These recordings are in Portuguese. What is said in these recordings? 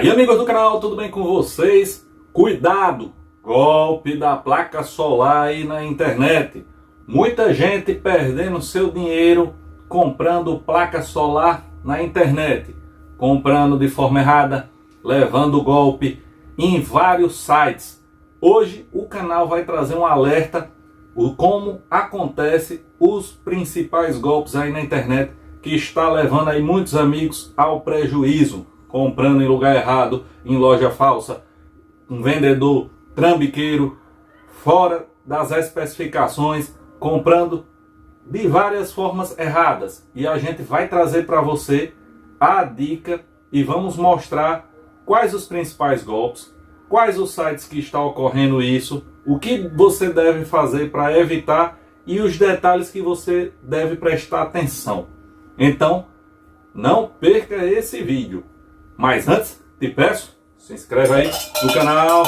Aí, amigos do canal, tudo bem com vocês? Cuidado, golpe da placa solar aí na internet. Muita gente perdendo seu dinheiro comprando placa solar na internet, comprando de forma errada, levando golpe em vários sites. Hoje o canal vai trazer um alerta como acontece os principais golpes aí na internet, que está levando aí muitos amigos ao prejuízo, comprando em lugar errado, em loja falsa, um vendedor trambiqueiro, fora das especificações, comprando de várias formas erradas. E a gente vai trazer para você a dica e vamos mostrar quais os principais golpes, quais os sites que está ocorrendo isso, o que você deve fazer para evitar e os detalhes que você deve prestar atenção. Então, não perca esse vídeo. Mas antes, te peço, se inscreve aí no canal,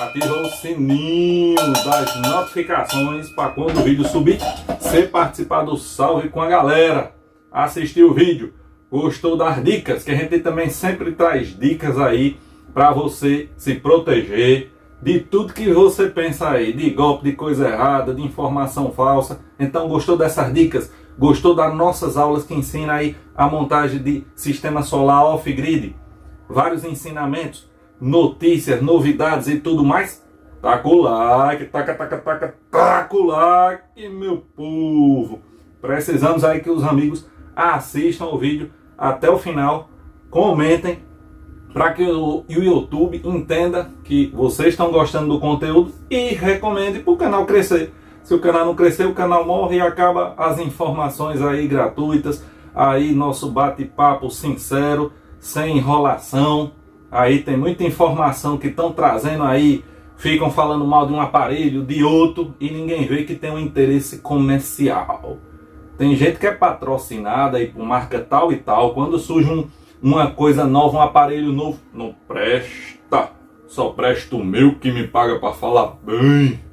ativa o sininho das notificações para quando o vídeo subir, você participar do salve com a galera, assistir o vídeo, gostou das dicas, que a gente também sempre traz dicas aí para você se proteger de tudo que você pensa aí, de golpe, de coisa errada, de informação falsa. Então, gostou dessas dicas? Gostou das nossas aulas que ensina aí a montagem de sistema solar off-grid? Vários ensinamentos, notícias, novidades e tudo mais? Taca o like, taca o like, meu povo. Precisamos aí que os amigos assistam o vídeo até o final, comentem, para que o YouTube entenda que vocês estão gostando do conteúdo e recomende para o canal crescer. Se o canal não crescer, o canal morre e acaba as informações aí gratuitas, aí nosso bate-papo sincero, sem enrolação. Aí tem muita informação que estão trazendo aí, ficam falando mal de um aparelho, de outro, e ninguém vê que tem um interesse comercial. Tem gente que é patrocinada aí por marca tal e tal, quando surge uma coisa nova, um aparelho novo, não presta, só presta o meu que me paga para falar bem.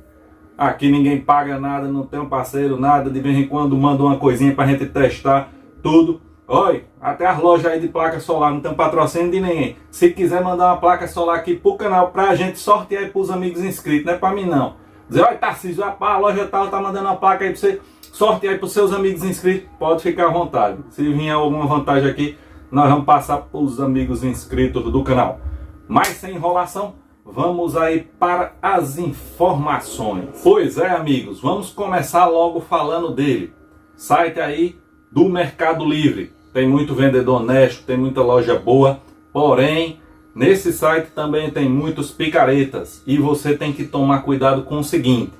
Aqui ninguém paga nada, não tem um parceiro, nada, de vez em quando manda uma coisinha pra gente testar tudo. Olha, até as lojas aí de placa solar não tem patrocínio de ninguém. Se quiser mandar uma placa solar aqui pro canal pra gente sortear aí pros amigos inscritos, não é pra mim não. Dizer, olha Tarcísio, a loja tal tá mandando uma placa aí pra você sortear aí pros seus amigos inscritos, pode ficar à vontade. Se vier alguma vantagem aqui, nós vamos passar pros amigos inscritos do canal. Mas sem enrolação, vamos aí para as informações. Pois é, amigos, vamos começar logo falando dele. Site aí do Mercado Livre. Tem muito vendedor honesto, tem muita loja boa, porém, nesse site também tem muitos picaretas. E você tem que tomar cuidado com o seguinte.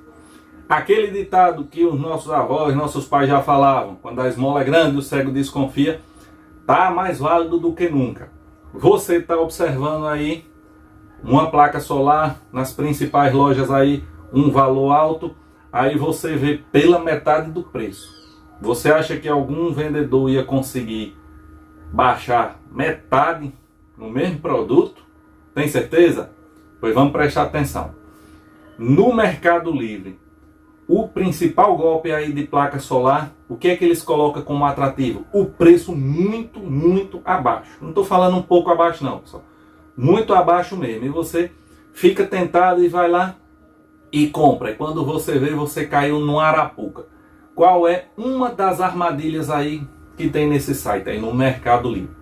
Aquele ditado que os nossos avós, nossos pais já falavam, quando a esmola é grande, o cego desconfia, tá mais válido do que nunca. Você está observando aí uma placa solar nas principais lojas aí, um valor alto, aí você vê pela metade do preço. Você acha que algum vendedor ia conseguir baixar metade no mesmo produto? Tem certeza? Pois vamos prestar atenção. No Mercado Livre, o principal golpe aí de placa solar, o que é que eles colocam como atrativo? O preço muito abaixo. Não estou falando um pouco abaixo não, pessoal. Muito abaixo mesmo, e você fica tentado e vai lá e compra, e quando você vê, você caiu no arapuca. Qual é uma das armadilhas aí que tem nesse site, aí no Mercado Livre?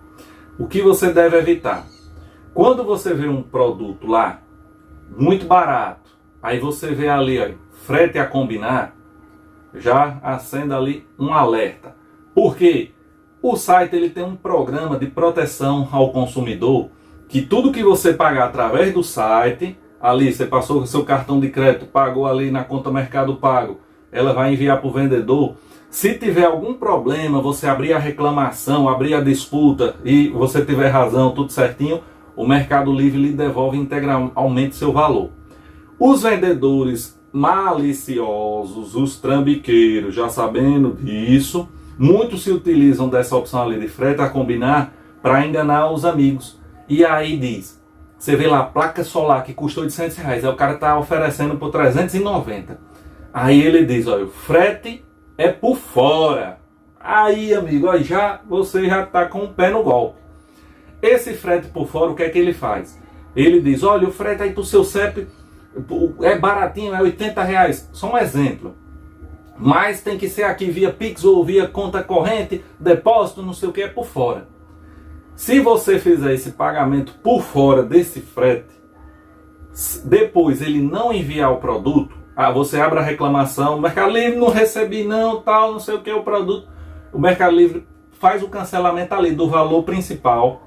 O que você deve evitar? Quando você vê um produto lá, muito barato, aí você vê ali, ó, frete a combinar, já acenda ali um alerta. Por quê? O site ele tem um programa de proteção ao consumidor, que tudo que você pagar através do site, ali você passou o seu cartão de crédito, pagou ali na conta Mercado Pago, ela vai enviar para o vendedor. Se tiver algum problema, você abrir a reclamação, abrir a disputa e você tiver razão, tudo certinho, o Mercado Livre lhe devolve integralmente seu valor. Os vendedores maliciosos, os trambiqueiros, já sabendo disso, muitos se utilizam dessa opção ali de frete a combinar para enganar os amigos. E aí diz, você vê lá, placa solar que custou R$800, aí o cara está oferecendo por 390. Aí ele diz, olha, o frete é por fora. Aí, amigo, ó, você já está com o pé no golpe. Esse frete por fora, o que é que ele faz? Ele diz, olha, o frete aí pro seu CEP é baratinho, é R$80. Só um exemplo. Mas tem que ser aqui via Pix ou via conta corrente, depósito, não sei o que, é por fora. Se você fizer esse pagamento por fora desse frete, depois ele não enviar o produto, você abre a reclamação, o Mercado Livre não recebi não, tal, não sei o que, o produto. O Mercado Livre faz o cancelamento ali do valor principal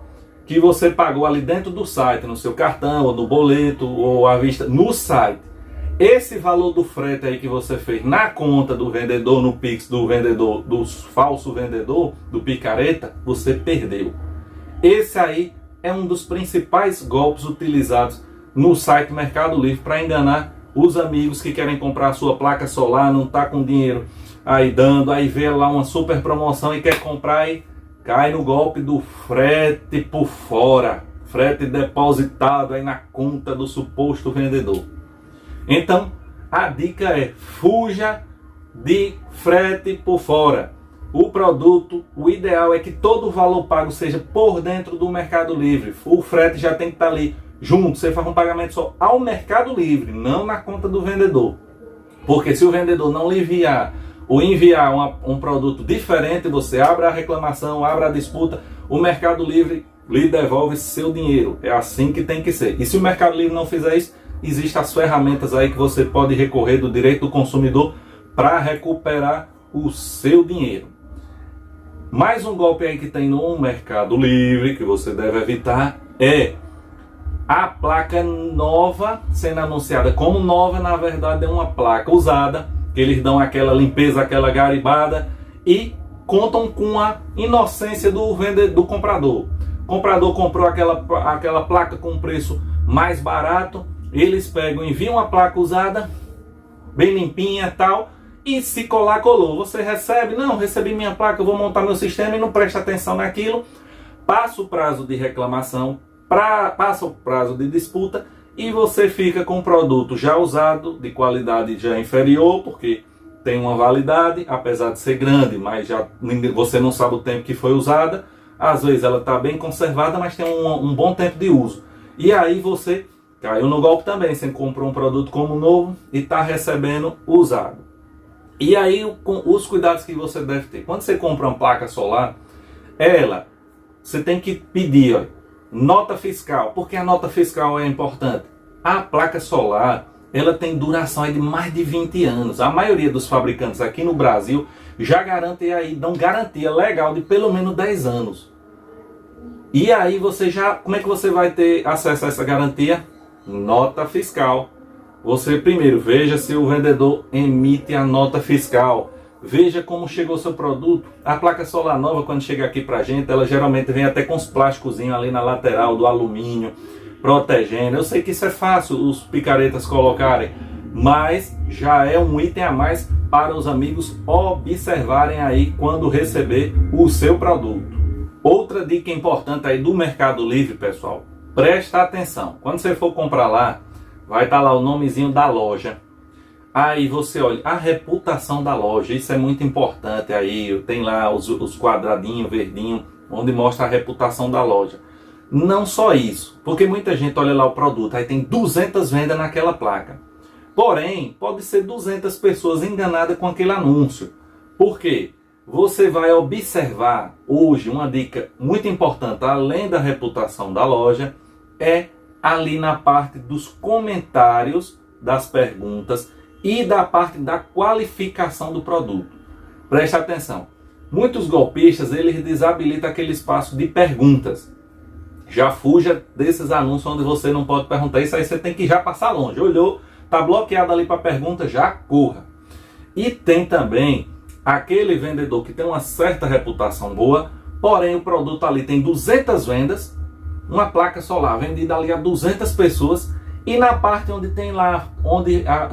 que você pagou ali dentro do site, no seu cartão, ou no boleto, ou à vista, no site. Esse valor do frete aí que você fez na conta do vendedor, no Pix do vendedor, do falso vendedor, do picareta, você perdeu. Esse aí é um dos principais golpes utilizados no site Mercado Livre para enganar os amigos que querem comprar a sua placa solar, não está com dinheiro aí dando, aí vê lá uma super promoção e quer comprar e cai no golpe do frete por fora, frete depositado aí na conta do suposto vendedor. Então, a dica é, fuja de frete por fora. O produto, o ideal é que todo o valor pago seja por dentro do Mercado Livre. O frete já tem que estar ali junto, você faz um pagamento só ao Mercado Livre, não na conta do vendedor. Porque se o vendedor não lhe enviar ou enviar um produto diferente, você abre a reclamação, abre a disputa, o Mercado Livre lhe devolve seu dinheiro. É assim que tem que ser. E se o Mercado Livre não fizer isso, existem as ferramentas aí que você pode recorrer do direito do consumidor para recuperar o seu dinheiro. Mais um golpe aí que tem no Mercado Livre que você deve evitar é a placa nova sendo anunciada como nova, na verdade é uma placa usada, que eles dão aquela limpeza, aquela garibada e contam com a inocência do comprador. O comprador comprou aquela placa com preço mais barato, eles pegam, enviam a placa usada, bem limpinha e tal, e se colar, colou. Você recebe, não, recebi minha placa, eu vou montar meu sistema e não presta atenção naquilo, passa o prazo de reclamação, passa o prazo de disputa e você fica com o produto já usado, de qualidade já inferior, porque tem uma validade, apesar de ser grande, mas já você não sabe o tempo que foi usada. Às vezes ela está bem conservada, mas tem um bom tempo de uso. E aí você caiu no golpe também, você comprou um produto como novo e está recebendo usado. E aí os cuidados que você deve ter. Quando você compra uma placa solar, você tem que pedir, ó, nota fiscal. Por que a nota fiscal é importante? A placa solar, ela tem duração aí de mais de 20 anos. A maioria dos fabricantes aqui no Brasil já garantem aí, dão garantia legal de pelo menos 10 anos. E aí como é que você vai ter acesso a essa garantia? Nota fiscal. Você primeiro veja se o vendedor emite a nota fiscal. Veja como chegou o seu produto. A placa solar nova, quando chega aqui pra gente, ela geralmente vem até com os plásticozinhos ali na lateral do alumínio, protegendo. Eu sei que isso é fácil os picaretas colocarem, mas já é um item a mais para os amigos observarem aí quando receber o seu produto. Outra dica importante aí do Mercado Livre, pessoal, presta atenção. Quando você for comprar lá, vai estar lá o nomezinho da loja. Aí você olha a reputação da loja, isso é muito importante. Aí tem lá os quadradinhos verdinhos, onde mostra a reputação da loja. Não só isso, porque muita gente olha lá o produto, aí tem 200 vendas naquela placa. Porém, pode ser 200 pessoas enganadas com aquele anúncio. Por quê? Você vai observar hoje uma dica muito importante, além da reputação da loja, é ali na parte dos comentários, das perguntas e da parte da qualificação do produto. Preste atenção. Muitos golpistas, eles desabilitam aquele espaço de perguntas. Já fuja desses anúncios onde você não pode perguntar. Isso aí você tem que já passar longe. Olhou, está bloqueado ali para pergunta, já corra. E tem também aquele vendedor que tem uma certa reputação boa, porém o produto ali tem 200 vendas, uma placa solar vendida ali a 200 pessoas, e na parte onde tem lá,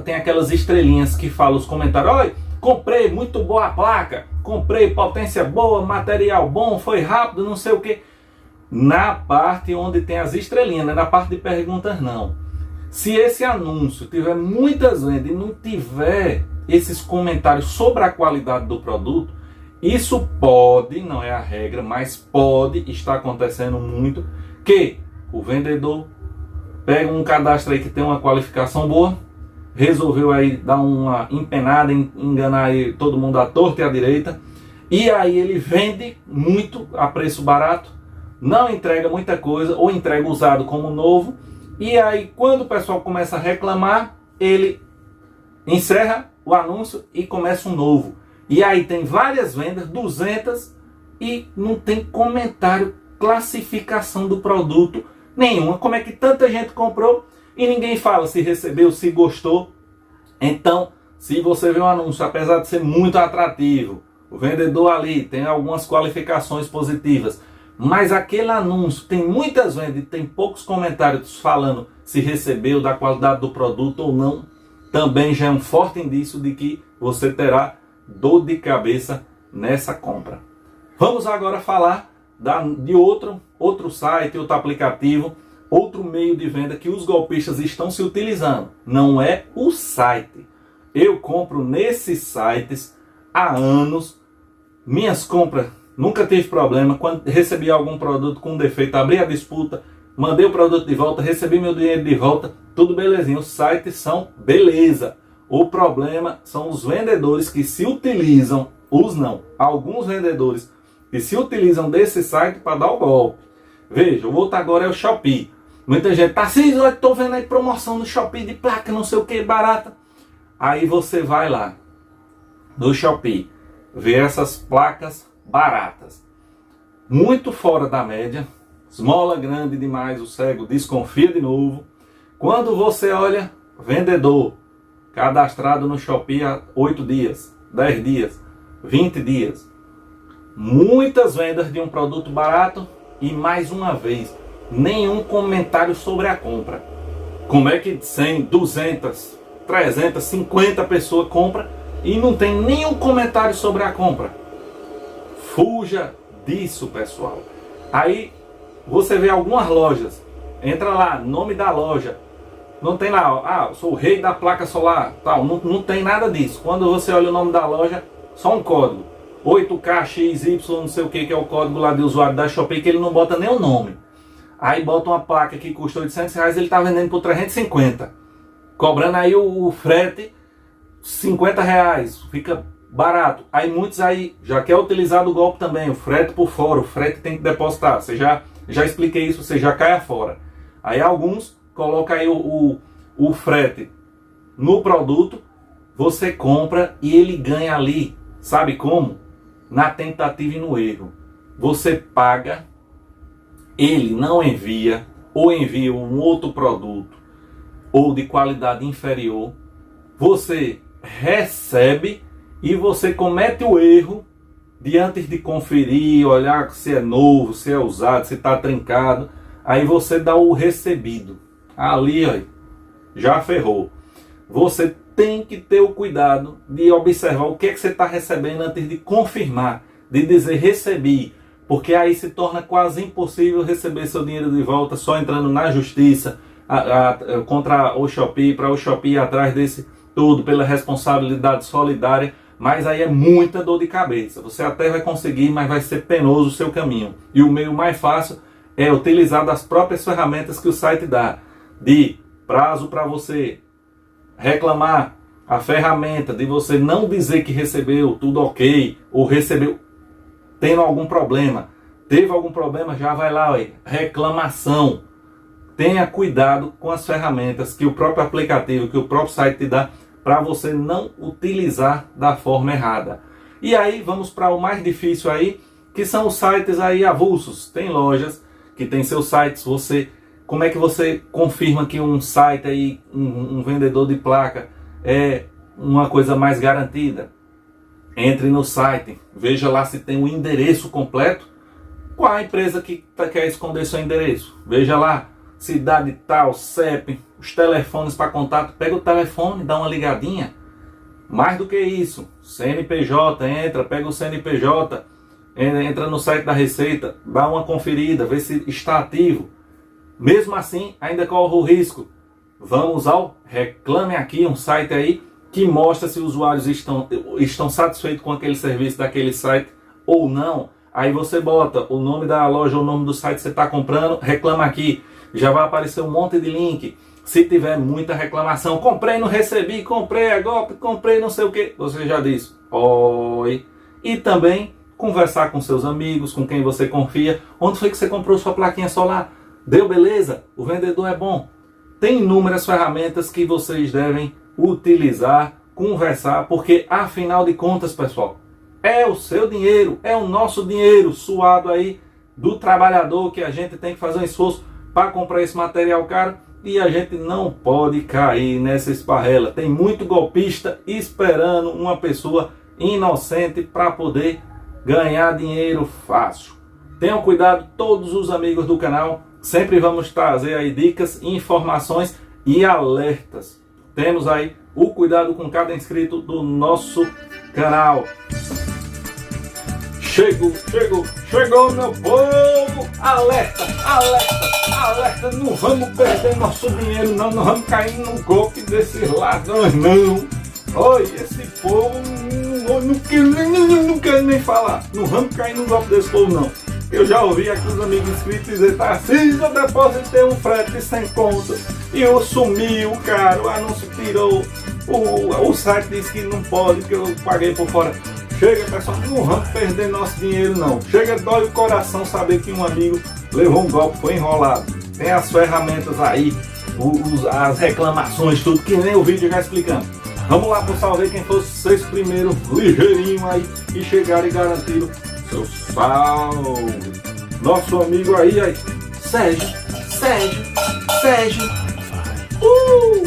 tem aquelas estrelinhas que falam os comentários, olha, comprei, muito boa a placa, comprei, potência boa, material bom, foi rápido, não sei o que. Na parte onde tem as estrelinhas, né? Na parte de perguntas não. Se esse anúncio tiver muitas vendas e não tiver esses comentários sobre a qualidade do produto, Isso pode, não é a regra, mas pode estar acontecendo muito, que o vendedor pega um cadastro aí que tem uma qualificação boa, resolveu aí dar uma empenada, enganar aí todo mundo à torta e à direita, e aí ele vende muito a preço barato, não entrega muita coisa, ou entrega usado como novo, e aí quando o pessoal começa a reclamar, ele encerra o anúncio e começa um novo. E aí tem várias vendas, 200, e não tem comentário, classificação do produto nenhuma. Como é que tanta gente comprou e ninguém fala se recebeu, se gostou? Então, se você vê um anúncio, apesar de ser muito atrativo, o vendedor ali tem algumas qualificações positivas, mas aquele anúncio tem muitas vendas e tem poucos comentários falando se recebeu, da qualidade do produto ou não, também já é um forte indício de que você terá dor de cabeça nessa compra. Vamos agora falar de outro site, outro aplicativo, outro meio de venda que os golpistas estão se utilizando. Não é o site. Eu compro nesses sites há anos. Minhas compras nunca tive problema. Quando recebi algum produto com defeito, abri a disputa, mandei o produto de volta, recebi meu dinheiro de volta, tudo belezinha. Os sites são beleza. O problema são os vendedores que se utilizam, alguns vendedores que se utilizam desse site para dar o golpe. Veja, o outro agora é o Shopee. Muita gente, Tarcísio, eu estou vendo aí promoção no Shopee de placa, não sei o que, barata. Aí você vai lá no Shopee, vê essas placas baratas, muito fora da média, esmola grande demais, o cego desconfia de novo. Quando você olha, vendedor cadastrado no Shopee há 8 dias, 10 dias, 20 dias. Muitas vendas de um produto barato e, mais uma vez, nenhum comentário sobre a compra. Como é que 100, 200, 300, 50 pessoas compram e não tem nenhum comentário sobre a compra? Fuja disso, pessoal. Aí você vê algumas lojas, entra lá, nome da loja, não tem lá, sou o rei da placa solar, tal, não tem nada disso. Quando você olha o nome da loja, só um código, 8KXY, não sei o que é o código lá de usuário da Shopee, que ele não bota nem o nome. Aí bota uma placa que custa R$800, ele está vendendo por 350, cobrando aí o frete R$50, fica barato. Aí muitos aí já quer utilizar do golpe também, o frete por fora, o frete tem que depositar. Você já expliquei isso, você já cai fora. Aí alguns colocam aí o frete no produto, você compra e ele ganha ali, sabe como? Na tentativa e no erro. Você paga, ele não envia, ou envia um outro produto, ou de qualidade inferior, você recebe e você comete o erro de, antes de conferir, olhar se é novo, se é usado, se está trincado, aí você dá o recebido. Ali, ó, já ferrou. Você tem que ter o cuidado de observar o que é que você está recebendo antes de confirmar, de dizer recebi, porque aí se torna quase impossível receber seu dinheiro de volta só entrando na justiça contra o Shopee, para o Shopee ir atrás desse tudo, pela responsabilidade solidária, mas aí é muita dor de cabeça. Você até vai conseguir, mas vai ser penoso o seu caminho. E o meio mais fácil é utilizar das próprias ferramentas que o site dá, de prazo para você reclamar, a ferramenta de você não dizer que recebeu tudo ok, ou recebeu tendo algum problema. Teve algum problema, já vai lá, reclamação. Tenha cuidado com as ferramentas que o próprio aplicativo, que o próprio site te dá, para você não utilizar da forma errada. E aí vamos para o mais difícil aí, que são os sites aí avulsos. Tem lojas que tem seus sites, como é que você confirma que um site aí, um vendedor de placa é uma coisa mais garantida? Entre no site, veja lá se tem o endereço completo. Qual a empresa que quer esconder seu endereço? Veja lá, cidade tal, CEP, os telefones para contato. Pega o telefone, dá uma ligadinha. Mais do que isso, CNPJ, pega o CNPJ, entra no site da Receita, dá uma conferida, vê se está ativo. Mesmo assim, ainda corre o risco. Vamos ao Reclame Aqui, um site aí que mostra se os usuários estão satisfeitos com aquele serviço daquele site ou não. Aí você bota o nome da loja ou o nome do site que você está comprando, reclama aqui. Já vai aparecer um monte de link. Se tiver muita reclamação, comprei, não recebi, comprei a golpe, comprei não sei o que, você já diz oi. E também conversar com seus amigos, com quem você confia. Onde foi que você comprou sua plaquinha solar? Deu beleza? O vendedor é bom? Tem inúmeras ferramentas que vocês devem utilizar, conversar, porque afinal de contas, pessoal, é o seu dinheiro, é o nosso dinheiro suado aí do trabalhador, que a gente tem que fazer um esforço para comprar esse material caro, e a gente não pode cair nessa esparrela. Tem muito golpista esperando uma pessoa inocente para poder ganhar dinheiro fácil. Tenham cuidado, todos os amigos do canal. Sempre vamos trazer aí dicas, informações e alertas. Temos aí o cuidado com cada inscrito do nosso canal. Chegou meu povo! Alerta, alerta, alerta! Não vamos perder nosso dinheiro não, não vamos cair num golpe desses ladrões não. Oi, esse povo não quero nem falar. Não vamos cair num golpe desse povo não. Eu já ouvi aqui os amigos inscritos dizer, Tarcísio, eu depositei um frete sem conta e eu sumiu, cara, o anúncio tirou, o site disse que não pode, que eu paguei por fora. Chega, pessoal, não vamos perder nosso dinheiro não. Chega, dói o coração saber que um amigo levou um golpe, foi enrolado. Tem as ferramentas aí, as reclamações, tudo, que nem o vídeo já explicando. Vamos lá pro salve quem fosse vocês primeiro, ligeirinho aí, e chegaram e garantiram seu salve. Nosso amigo aí, Sérgio,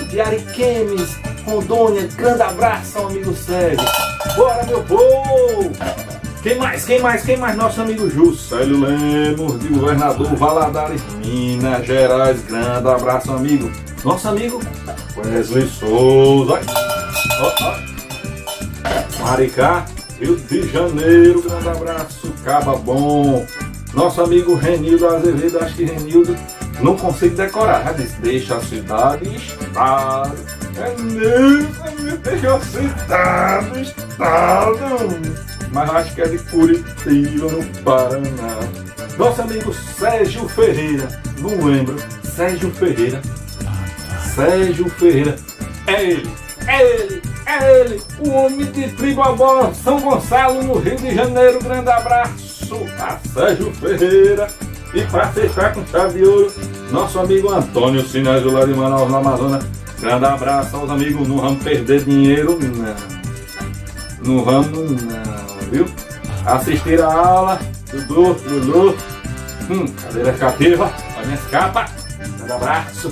de Ariquemes, Rondônia, grande abraço, amigo Sérgio. Bora, meu povo! Quem mais? Nosso amigo Juscelio Lemos, de Governador Valadares, Minas Gerais, grande abraço, amigo. Nosso amigo Wesley Souza, Maricá, Rio de Janeiro, grande abraço, Caba Bom. Nosso amigo Renildo Azevedo, acho que Renildo não consigo decorar, já disse, deixa a cidade estar. Deixa a cidade estar. Mas acho que é de Curitiba, no Paraná. Nosso amigo Sérgio Ferreira, não lembro, Sérgio Ferreira, é ele, o homem de Tribobó, São Gonçalo, no Rio de Janeiro, grande abraço a Sérgio Ferreira. E para fechar com chave de ouro, nosso amigo Antônio Sinésio lá de Manaus, no Amazonas, grande abraço aos amigos, não vamos perder dinheiro, não vamos, viu? Assistir a aula, Dudu, cadeira cativa, olha minha capa, grande abraço.